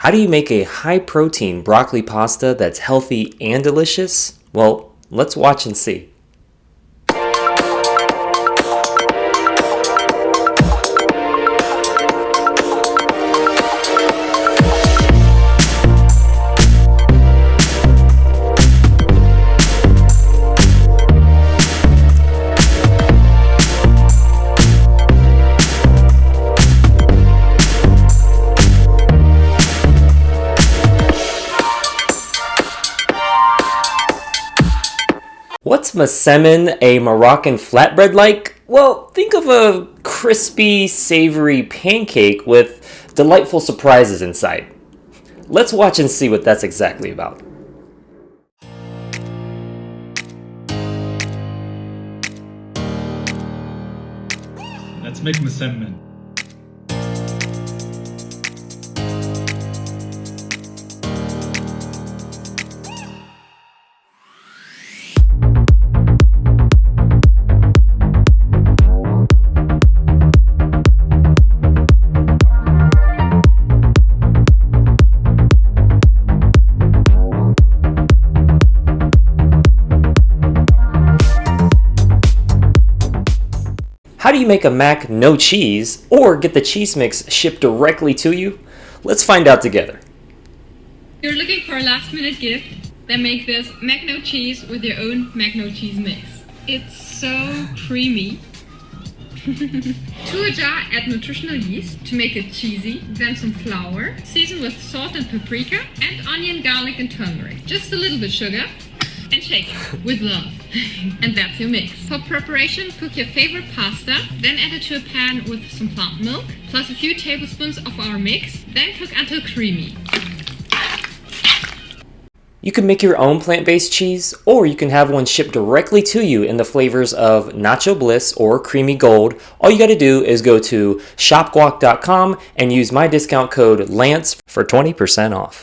How do you make a high-protein broccoli pasta that's healthy and delicious? Well, let's watch and see. What's Msemmen, a Moroccan flatbread like? Well, think of a crispy, savory pancake with delightful surprises inside. Let's watch and see what that's exactly about. Let's make Msemmen. How do you make a mac no cheese or get the cheese mix shipped directly to you? Let's find out together. You're looking for a last minute gift? Then make this mac no cheese with your own mac no cheese mix. It's so creamy. To a jar, add nutritional yeast to make it cheesy, then some flour, season with salt and paprika, and onion, garlic and turmeric. Just a little bit sugar, and shake it with love. And that's your mix. For preparation, cook your favorite pasta, then add it to a pan with some plant milk, plus a few tablespoons of our mix, then cook until creamy. You can make your own plant-based cheese, or you can have one shipped directly to you in the flavors of Nacho Bliss or Creamy Gold. All you gotta do is go to shopguac.com and use my discount code LANCE for 20% off.